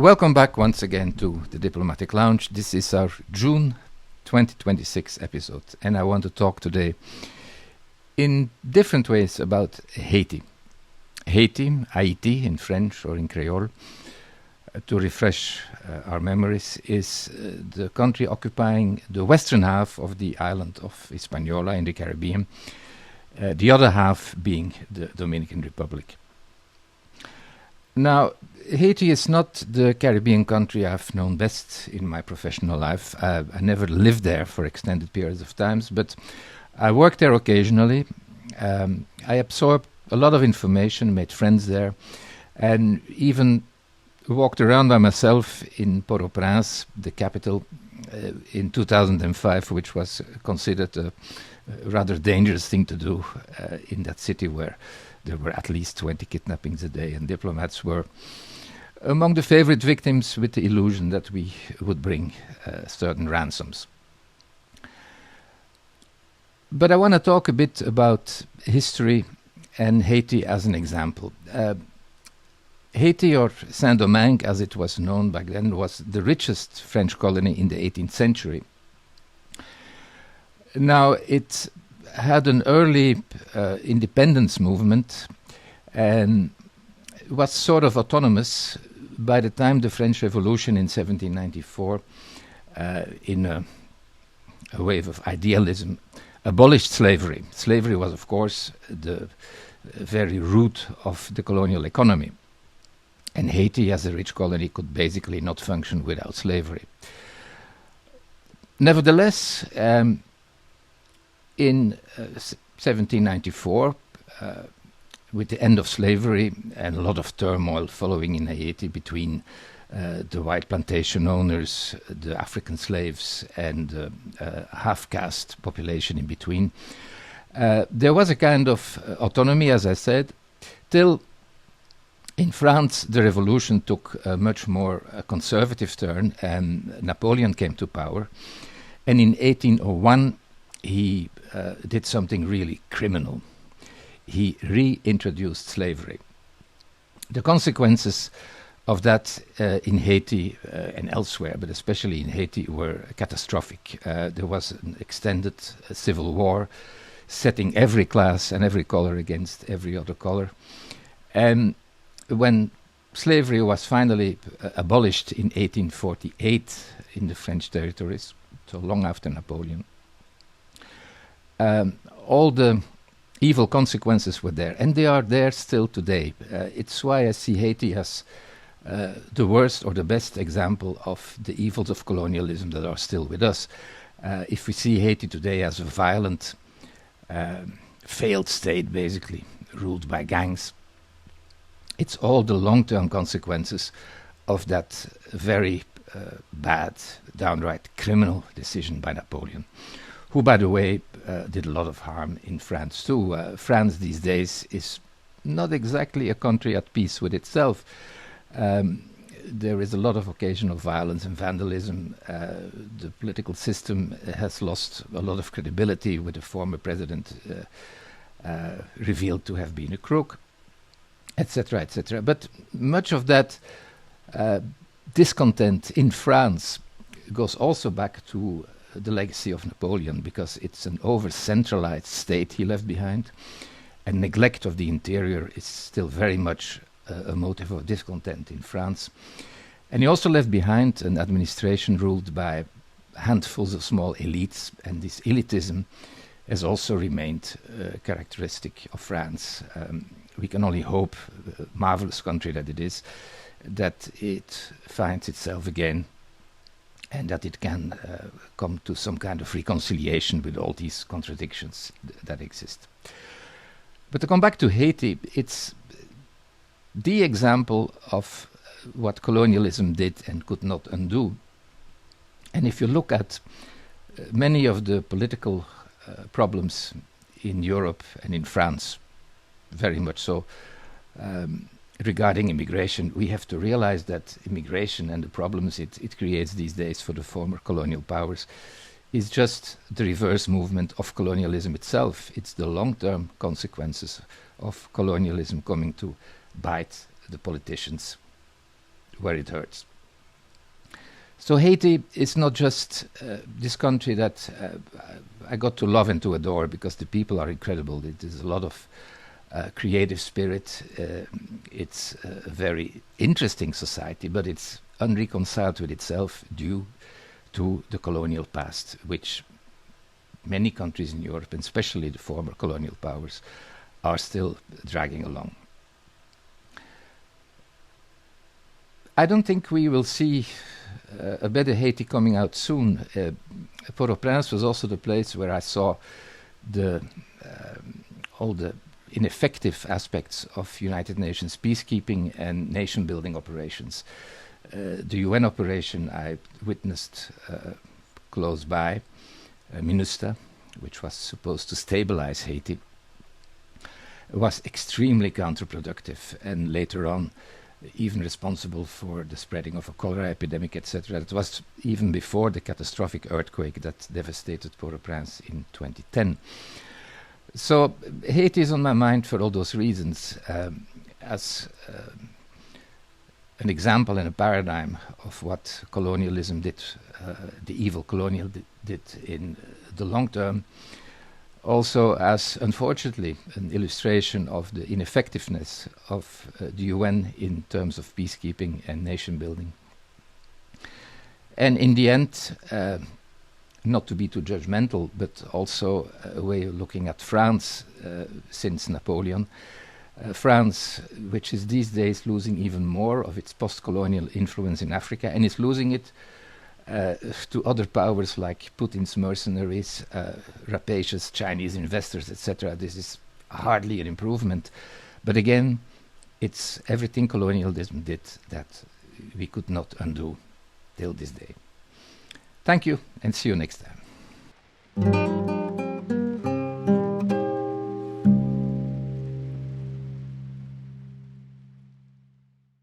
Welcome back once again to the Diplomatic Lounge. This is our June 2026 episode, and I want to talk today in different ways about Haiti. Haiti in French or in Creole, to refresh our memories, is the country occupying the western half of the island of Hispaniola in the Caribbean, the other half being the Dominican Republic. Now, Haiti is not the Caribbean country I've known best in my professional life. I never lived there for extended periods of times, but I worked there occasionally. I absorbed a lot of information, made friends there, and even walked around by myself in Port-au-Prince, the capital, in 2005, which was considered a rather dangerous thing to do in that city where there were at least 20 kidnappings a day, and diplomats were among the favorite victims with the illusion that we would bring certain ransoms. But I want to talk a bit about history and Haiti as an example. Haiti, or Saint-Domingue as it was known back then, was the richest French colony in the 18th century. Now, it had an early independence movement and was sort of autonomous by the time the French Revolution in 1794, in a wave of idealism, abolished slavery. Slavery was, of course, the very root of the colonial economy. And Haiti, as a rich colony, could basically not function without slavery. Nevertheless, in 1794, with the end of slavery and a lot of turmoil following in Haiti between the white plantation owners, the African slaves, and the half-caste population in between, there was a kind of autonomy, as I said, till in France the revolution took a much more conservative turn and Napoleon came to power. And in 1801 he did something really criminal. He reintroduced slavery. The consequences of that in Haiti and elsewhere, but especially in Haiti, were catastrophic. There was an extended civil war, setting every class and every color against every other color. And when slavery was finally abolished in 1848 in the French territories, so long after Napoleon, all the evil consequences were there, and they are there still today. It's why I see Haiti as the worst or the best example of the evils of colonialism that are still with us. If we see Haiti today as a violent, failed state, basically, ruled by gangs, it's all the long-term consequences of that very bad, downright criminal decision by Napoleon, who, by the way, did a lot of harm in France too. France these days is not exactly a country at peace with itself. There is a lot of occasional violence and vandalism. The political system has lost a lot of credibility, with the former president revealed to have been a crook, etc., etc. But much of that discontent in France goes also back to the legacy of Napoleon, because it's an over-centralized state he left behind, and neglect of the interior is still very much a motive of discontent in France. And he also left behind an administration ruled by handfuls of small elites, and this elitism has also remained characteristic of France. We can only hope, marvelous country that it is, that it finds itself again, and that it can come to some kind of reconciliation with all these contradictions that exist. But to come back to Haiti, it's the example of what colonialism did and could not undo. And if you look at many of the political problems in Europe and in France, very much so, regarding immigration, we have to realize that immigration and the problems it creates these days for the former colonial powers is just the reverse movement of colonialism itself. It's the long-term consequences of colonialism coming to bite the politicians where it hurts. So Haiti is not just this country that I got to love and to adore, because the people are incredible. It is a lot of creative spirit. It's a very interesting society, but it's unreconciled with itself due to the colonial past, which many countries in Europe, and especially the former colonial powers, are still dragging along. I don't think we will see a better Haiti coming out soon. Port-au-Prince was also the place where I saw all the ineffective aspects of United Nations peacekeeping and nation-building operations. The UN operation I witnessed close by, MINUSTA, which was supposed to stabilize Haiti, was extremely counterproductive, and later on even responsible for the spreading of a cholera epidemic, etc. It was even before the catastrophic earthquake that devastated Port-au-Prince in 2010. So Haiti is on my mind for all those reasons, as an example and a paradigm of what colonialism did, the evil colonial did in the long term. Also, as unfortunately an illustration of the ineffectiveness of the UN in terms of peacekeeping and nation building. And in the end, not to be too judgmental, but also a way of looking at France since Napoleon. France, which is these days losing even more of its post-colonial influence in Africa, and is losing it to other powers like Putin's mercenaries, rapacious Chinese investors, etc. This is hardly an improvement. But again, it's everything colonialism did that we could not undo till this day. Thank you, and see you next time.